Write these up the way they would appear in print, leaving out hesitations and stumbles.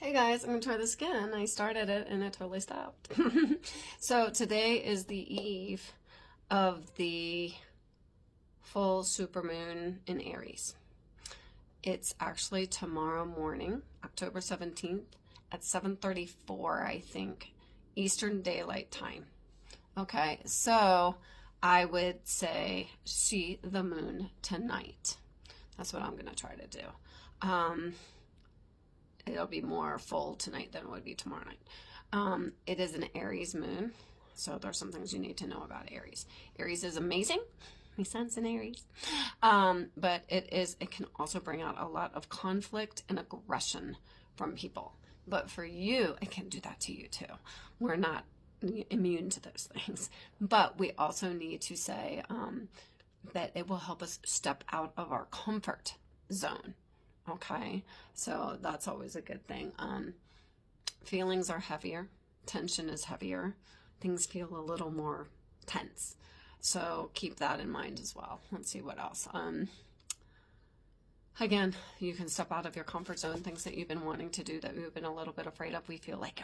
Hey guys, I'm gonna try this again. I started it and it totally stopped. So today is the eve of the full super moon in Aries. It's actually tomorrow morning, October 17th at 7:34, I think, Eastern Daylight Time. Okay, so I would say see the moon tonight. That's what I'm gonna try to do. Um, It'll be more full tonight than it would be tomorrow night. It is an Aries moon, so there's some things you need to know about Aries. Aries is amazing. My son's in Aries. But it can also bring out a lot of conflict and aggression from people. But for you, it can do that to you too. We're not immune to those things. But we also need to say that it will help us step out of our comfort zone. Okay, so that's always a good thing. Feelings are heavier, tension is heavier, things feel a little more tense. So keep that in mind as well. Let's see what else. Again, you can step out of your comfort zone, things that you've been wanting to do that you've been a little bit afraid of. We feel like,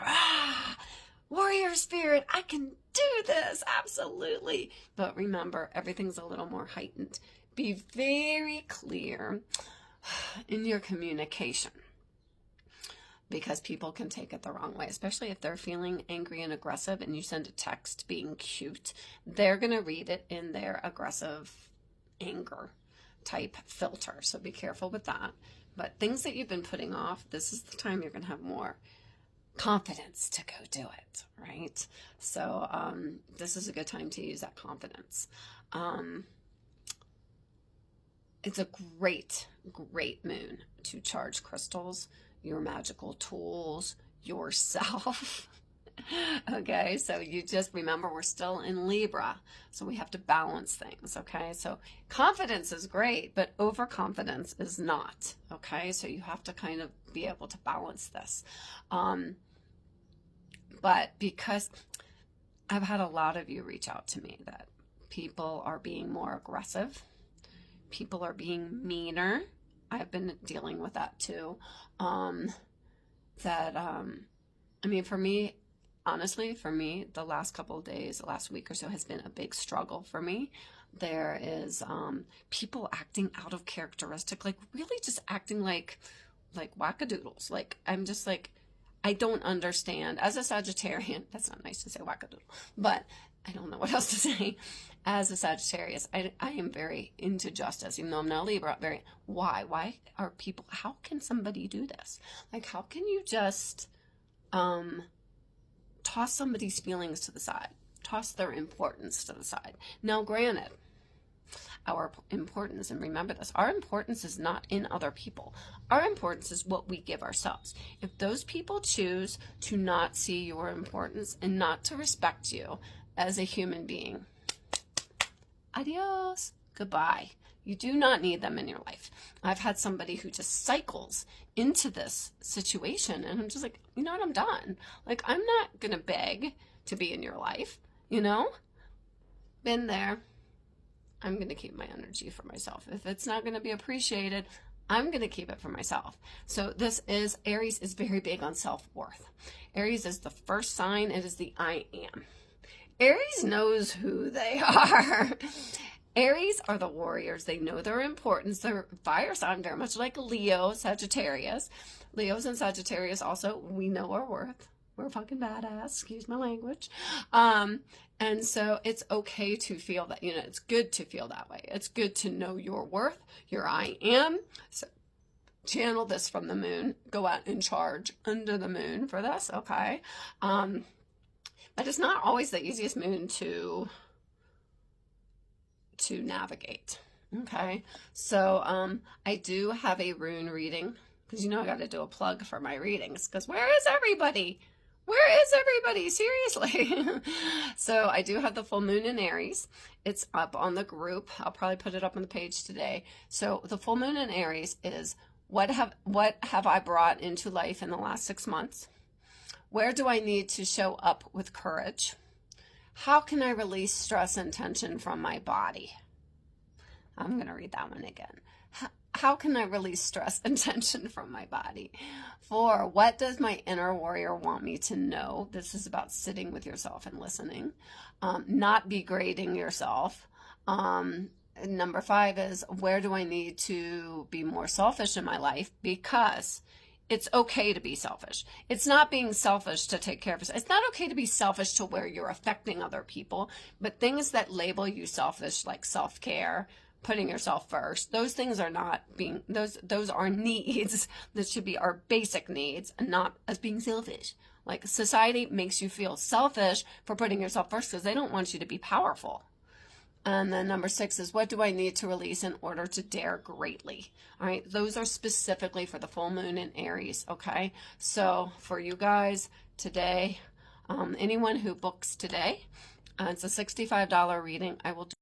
warrior spirit, I can do this, absolutely. But remember, everything's a little more heightened. Be very clear in your communication, because people can take it the wrong way, especially if they're feeling angry and aggressive and you send a text being cute. They're going to read it in their aggressive anger type filter, so be careful with that. But things that you've been putting off, this is the time you're going to have more confidence to go do it, right? So this is a good time to use that confidence. It's a great moon to charge crystals, your magical tools, yourself. Okay, so you just remember we're still in Libra, so we have to balance things. Okay, so confidence is great, but overconfidence is not. Okay, so you have to kind of be able to balance this. But because I've had a lot of you reach out to me that people are being more aggressive, people are being meaner. I've been dealing with that too. For me, honestly, the last couple of days, the last week or so has been a big struggle for me. There is people acting out of characteristic, like really just acting like wackadoodles. Like I'm just like, I don't understand. As a Sagittarian, that's not nice to say wackadoodle, but I don't know what else to say. As a Sagittarius, I am very into justice, even though I'm not a Libra. Why? Why are people, how can somebody do this? Like, how can you just toss somebody's feelings to the side, toss their importance to the side? Now, granted, our importance, and remember this, our importance is not in other people. Our importance is what we give ourselves. If those people choose to not see your importance and not to respect you as a human being, adios, goodbye. You do not need them in your life. I've had somebody who just cycles into this situation, and I'm just like, you know what, I'm done. Like, I'm not gonna beg to be in your life, you know? Been there. I'm gonna keep my energy for myself. If it's not gonna be appreciated, I'm gonna keep it for myself. So Aries is very big on self-worth. Aries is the first sign. It is the I am. Aries knows who they are. Aries are the warriors. They know their importance. They're fire sign, very much like Leo, Sagittarius. Leos and Sagittarius also, we know our worth. We're fucking badass, excuse my language. And so it's okay to feel that, it's good to feel that way. It's good to know your worth, your I am. So channel this from the moon. Go out and charge under the moon for this, okay? But it's not always the easiest moon to navigate. Okay, so I do have a rune reading, because I got to do a plug for my readings, because where is everybody? Where is everybody? Seriously. So I do have the full moon in Aries. It's up on the group. I'll probably put it up on the page today. So the full moon in Aries is what have I brought into life in the last 6 months? Where do I need to show up with courage? How can I release stress and tension from my body? I'm going to read that one again. how can I release stress and tension from my body? 4, what does my inner warrior want me to know? This is about sitting with yourself and listening, not degrading yourself. Number 5 is, where do I need to be more selfish in my life? Because it's okay to be selfish. It's not being selfish to take care of yourself. It's not okay to be selfish to where you're affecting other people, but things that label you selfish, like self-care, putting yourself first, those things are not being, those are needs that should be our basic needs, and not as being selfish. Like, society makes you feel selfish for putting yourself first because they don't want you to be powerful. And then number 6 is, what do I need to release in order to dare greatly? All right, those are specifically for the full moon in Aries, okay? So for you guys today, anyone who books today, it's a $65 reading. I will do